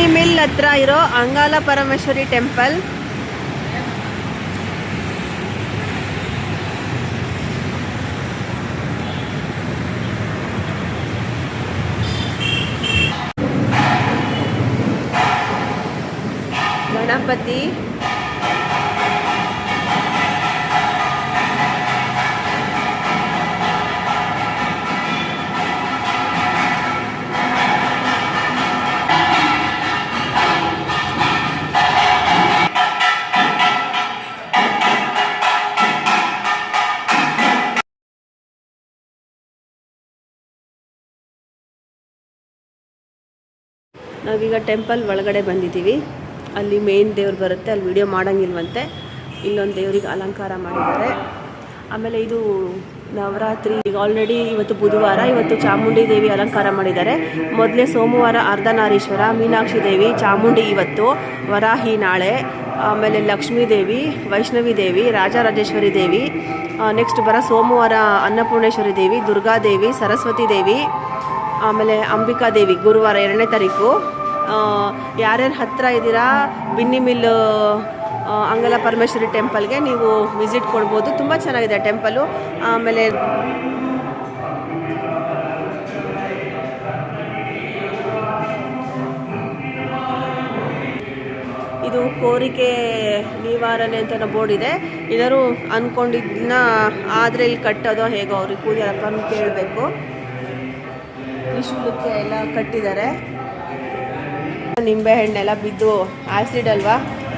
Binny mill ಹತ್ರ ಇರೋ ಅಂಗಾಲ Parameshwari temple. Ganapati, ನಾವೀಗ ಟೆಂಪಲ್ ಒಳಗಡೆ ಬಂದಿದ್ದೀವಿ. ಅಲ್ಲಿ ಮೇನ್ ದೇವ್ರು ಬರುತ್ತೆ, ಅಲ್ಲಿ ವಿಡಿಯೋ ಮಾಡೋಂಗಿಲ್ವಂತೆ. ಇಲ್ಲೊಂದು ದೇವ್ರಿಗೆ ಅಲಂಕಾರ ಮಾಡಿದ್ದಾರೆ. ಆಮೇಲೆ ಇದು ನವರಾತ್ರಿ, ಈಗ ಆಲ್ರೆಡಿ ಇವತ್ತು ಬುಧವಾರ, ಇವತ್ತು ಚಾಮುಂಡಿ ದೇವಿ ಅಲಂಕಾರ ಮಾಡಿದ್ದಾರೆ. ಮೊದಲೇ ಸೋಮವಾರ ಅರ್ಧನಾರೀಶ್ವರ, ಮೀನಾಕ್ಷಿ ದೇವಿ, ಚಾಮುಂಡಿ ಇವತ್ತು, ವರಾಹಿ ನಾಳೆ, ಆಮೇಲೆ ಲಕ್ಷ್ಮೀ ದೇವಿ, ವೈಷ್ಣವಿ ದೇವಿ, ರಾಜರಾಜೇಶ್ವರಿ ದೇವಿ, ನೆಕ್ಸ್ಟ್ ಸೋಮವಾರ ಅನ್ನಪೂರ್ಣೇಶ್ವರಿ ದೇವಿ, ದುರ್ಗಾದೇವಿ, ಸರಸ್ವತಿ ದೇವಿ, ಆಮೇಲೆ ಅಂಬಿಕಾ ದೇವಿ ಗುರುವಾರ 2ನೇ ತಾರೀಕು. ಯಾರ್ಯಾರು ಹತ್ತಿರ ಇದ್ದೀರಾ ಬಿನ್ನಿ ಮಿಲ್ ಅಂಗಲ ಪರಮೇಶ್ವರಿ ಟೆಂಪಲ್ಗೆ ನೀವು ವಿಸಿಟ್ ಕೊಡ್ಬೋದು. ತುಂಬ ಚೆನ್ನಾಗಿದೆ ಟೆಂಪಲು. ಆಮೇಲೆ ಇದು ಕೋರಿಕೆ ನಿವಾರಣೆ ಅಂತ ಬೋರ್ಡ್ ಇದೆ. ಏನಾದ್ರು ಅಂದ್ಕೊಂಡಿದ್ದನ್ನ ಆದರೆ ಇಲ್ಲಿ ಕಟ್ಟೋದೋ ಹೇಗೋ ಅವ್ರಿಗೆ ಪೂಜೆ ಕೇಳಬೇಕು. ತ್ರಿಶೂಲಕ್ಕೆ ಎಲ್ಲ ಕಟ್ಟಿದ್ದಾರೆ. ನಿಂಬೆ ಹಣ್ಣೆಲ್ಲ ಬಿದ್ದು ಆ್ಯಸಿಡ್ ಅಲ್ವಾ,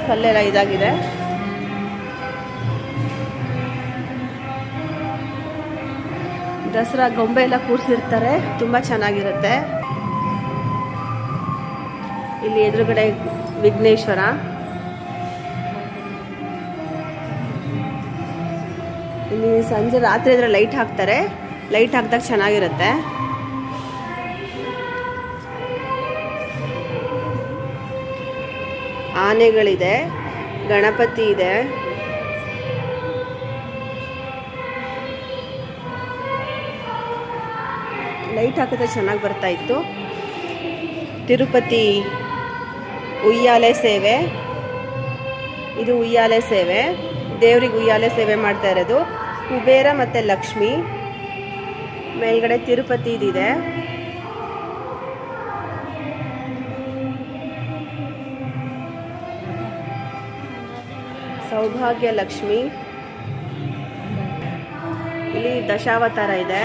ಕಲ್ಲೆಲ್ಲ ಇದಾಗಿದೆ. ದಸರಾ ಗೊಂಬೆ ಎಲ್ಲ ಕೂರಿಸಿರ್ತಾರೆ, ತುಂಬ ಚೆನ್ನಾಗಿರುತ್ತೆ. ಇಲ್ಲಿ ಎದುರುಗಡೆ ವಿಘ್ನೇಶ್ವರ. ಇಲ್ಲಿ ಸಂಜೆ ರಾತ್ರಿ ಇದ್ರೆ ಲೈಟ್ ಹಾಕ್ತಾರೆ, ಲೈಟ್ ಹಾಕಿದಾಗ ಚೆನ್ನಾಗಿರುತ್ತೆ. ಆನೆಗಳಿದೆ, ಗಣಪತಿ ಇದೆ, ಲೈಟ್ ಹಾಕಿದ್ರೆ ಚೆನ್ನಾಗಿ ಬರ್ತಾ ಇತ್ತು. ತಿರುಪತಿ ಉಯ್ಯಾಲೆ ಸೇವೆ, ಇದು ಉಯ್ಯಾಲೆ ಸೇವೆ, ದೇವ್ರಿಗೆ ಉಯ್ಯಾಲೆ ಸೇವೆ ಮಾಡ್ತಾ ಇರೋದು. ಕುಬೇರ ಮತ್ತು ಲಕ್ಷ್ಮಿ, ಮೇಲ್ಗಡೆ ತಿರುಪತಿ ಇದಿದೆ. ಸೌಭಾಗ್ಯ ಲಕ್ಷ್ಮಿ, ಇಲ್ಲಿ ದಶಾವತಾರ ಇದೆ.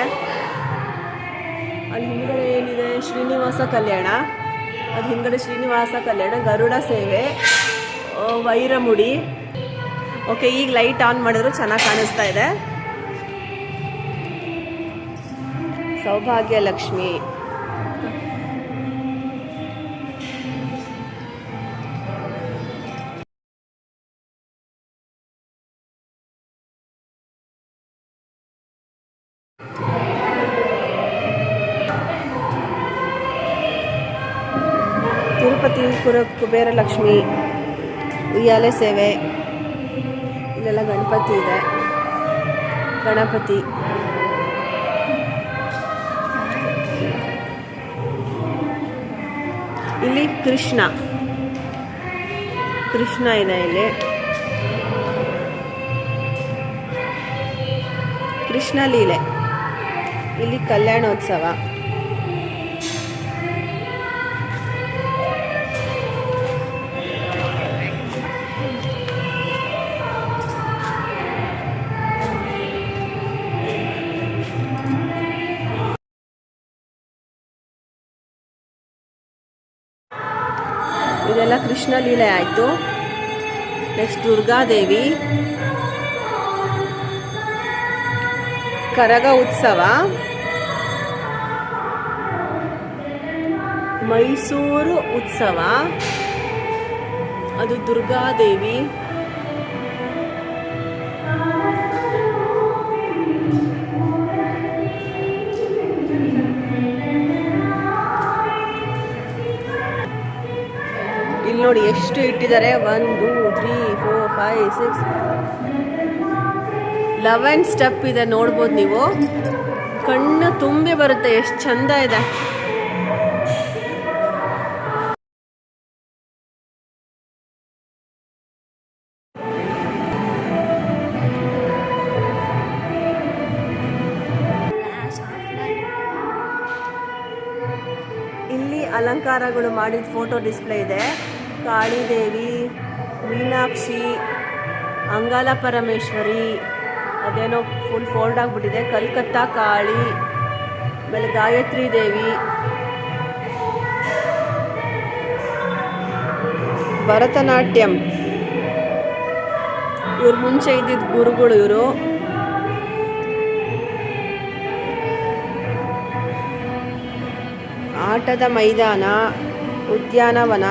ಅಲ್ಲಿ ಹಿಂದ್ಗಡೆ ಏನಿದೆ ಶ್ರೀನಿವಾಸ ಕಲ್ಯಾಣ, ಅದು ಹಿಂದ್ಗಡೆ ಶ್ರೀನಿವಾಸ ಕಲ್ಯಾಣ, ಗರುಡ ಸೇವೆ, ವೈರಮುಡಿ. ಓಕೆ, ಈಗ ಲೈಟ್ ಆನ್ ಮಾಡಿದ್ರು ಚೆನ್ನಾಗಿ ಕಾಣಿಸ್ತಾ ಇದೆ. ಸೌಭಾಗ್ಯ ಲಕ್ಷ್ಮಿ, ತಿರುಪತಿ ಕುಬೇರ ಲಕ್ಷ್ಮಿ, ಉಯ್ಯಾಲೆ ಸೇವೆ. ಇಲ್ಲೆಲ್ಲ ಗಣಪತಿ ಇದೆ, ಗಣಪತಿ. ಇಲ್ಲಿ ಕೃಷ್ಣ ಇದೆ. ಇಲ್ಲಿ ಕೃಷ್ಣ ಲೀಲೆ. ಇಲ್ಲಿ ಕಲ್ಯಾಣೋತ್ಸವ. ಇದೆಲ್ಲ ಕೃಷ್ಣ ಲೀಲೆ ಆಯಿತು. ನೆಕ್ಸ್ಟ್ ದುರ್ಗಾದೇವಿ, ಕರಗ ಉತ್ಸವ, ಮೈಸೂರು ಉತ್ಸವ, ಅದು ದುರ್ಗಾದೇವಿ. ಇಲ್ಲಿ ನೋಡಿ ಎಷ್ಟು ಇಟ್ಟಿದ್ದಾರೆ, 1 2 3 4 5 6 11 ಸ್ಟೆಪ್ ಇದೆ. ನೋಡ್ಬೋದು ನೀವು, ಕಣ್ಣು ತುಂಬಿ ಬರುತ್ತೆ, ಎಷ್ಟು ಚಂದ ಇದೆ. ಇಲ್ಲಿ ಅಲಂಕಾರಗಳು ಮಾಡಿದ ಫೋಟೋ ಡಿಸ್ಪ್ಲೇ ಇದೆ. ಕಾಳಿದೇವಿ, ಮೀನಾಕ್ಷಿ, ಅಂಗಾಲ ಪರಮೇಶ್ವರಿ, ಅದೇನೋ ಫುಲ್ ಫೋಲ್ಡ್ ಆಗಿಬಿಟ್ಟಿದೆ, ಕಲ್ಕತ್ತಾ ಕಾಳಿ, ಆಮೇಲೆ ಗಾಯತ್ರಿ ದೇವಿ, ಭರತನಾಟ್ಯಂ. ಇವ್ರು ಮುಂಚೆ ಇದ್ದಿದ್ದ ಗುರುಗಳು ಇವರು. ಆಟದ ಮೈದಾನ, ಉದ್ಯಾನವನ,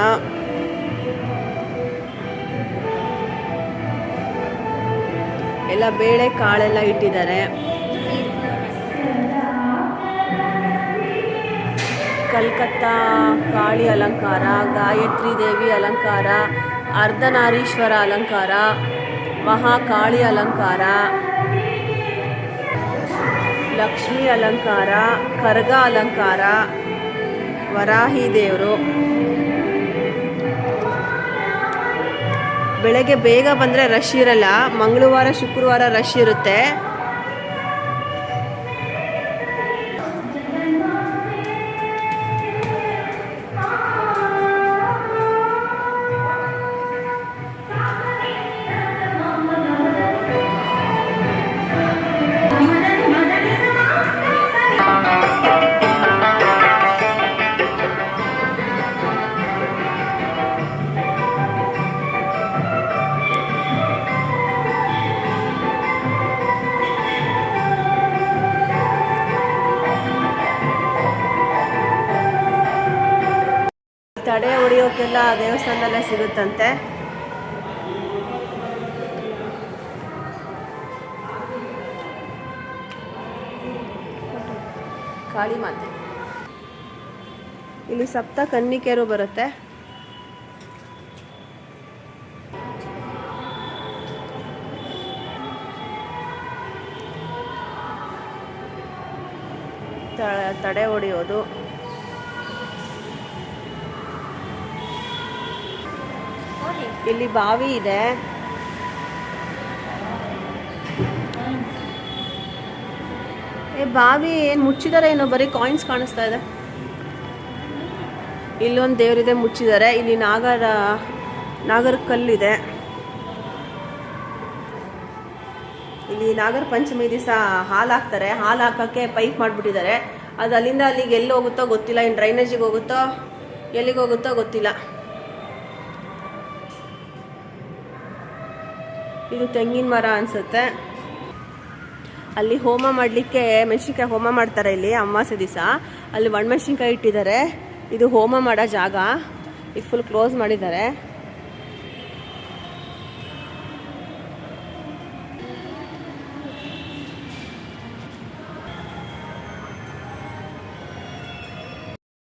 ಎಲ್ಲ ಬೇಳೆ ಕಾಳೆಲ್ಲ ಇಟ್ಟಿದ್ದಾರೆ. ಕಲ್ಕತ್ತಾ ಕಾಳಿ ಅಲಂಕಾರ, ಗಾಯತ್ರಿ ದೇವಿ ಅಲಂಕಾರ, ಅರ್ಧನಾರೀಶ್ವರ ಅಲಂಕಾರ, ಮಹಾಕಾಳಿ ಅಲಂಕಾರ, ಲಕ್ಷ್ಮೀ ಅಲಂಕಾರ, ಖರ್ಗ ಅಲಂಕಾರ, ವರಾಹಿ ದೇವರು. ಬೆಳಗ್ಗೆ ಬೇಗ ಬಂದರೆ ರಶ್ ಇರಲ್ಲ, ಮಂಗಳವಾರ ಶುಕ್ರವಾರ ರಶ್ ಇರುತ್ತೆ. ತಡೆ ಹೊಡೆಯೋಕ್ಕೆಲ್ಲ ದೇವಸ್ಥಾನದಲ್ಲೇ ಸಿಗುತ್ತಂತೆ. ಕಾಳಿ ಮಾತೆ. ಇಲ್ಲಿ ಸಪ್ತ ಕನ್ನಿಕೆಯರು ಬರುತ್ತೆ. ತಡೆ ಹೊಡೆಯೋದು. ಇಲ್ಲಿ ಬಾವಿ ಇದೆ. ಬಾವಿ ಏನು ಮುಚ್ಚಿದ್ದಾರೆ ಏನೋ, ಬರೀ ಕಾಯಿನ್ಸ್ ಕಾಣಿಸ್ತಾ ಇದೆ. ಇಲ್ಲೊಂದು ದೇವರಿದೆ, ಮುಚ್ಚಿದ್ದಾರೆ. ಇಲ್ಲಿ ನಾಗರ ಕಲ್ಲಿದೆ. ಇಲ್ಲಿ ನಾಗರ ಪಂಚಮಿ ದಿವಸ ಹಾಲು ಹಾಕ್ತಾರೆ. ಹಾಲು ಹಾಕೋಕ್ಕೆ ಪೈಪ್ ಮಾಡಿಬಿಟ್ಟಿದ್ದಾರೆ. ಅದು ಅಲ್ಲಿಂದ ಅಲ್ಲಿಗೆ ಎಲ್ಲಿ ಹೋಗುತ್ತೋ ಗೊತ್ತಿಲ್ಲ. ಇನ್ನು ಡ್ರೈನೇಜಿಗೆ ಹೋಗುತ್ತೋ ಎಲ್ಲಿಗೆ ಹೋಗುತ್ತೋ ಗೊತ್ತಿಲ್ಲ. ಇದು ತೆಂಗಿನ ಮರ ಅನಿಸುತ್ತೆ. ಅಲ್ಲಿ ಹೋಮ ಮಾಡಲಿಕ್ಕೆ ಮೆಣಸಿನ್ಕಾಯಿ ಹೋಮ ಮಾಡ್ತಾರೆ. ಇಲ್ಲಿ ಅಮಾವಾಸ್ಯೆ ದಿವಸ ಅಲ್ಲಿ ಒಣಮೆಣಸಿನ್ಕಾಯಿ ಇಟ್ಟಿದ್ದಾರೆ. ಇದು ಹೋಮ ಮಾಡೋ ಜಾಗ. ಇದು ಫುಲ್ ಕ್ಲೋಸ್ ಮಾಡಿದ್ದಾರೆ.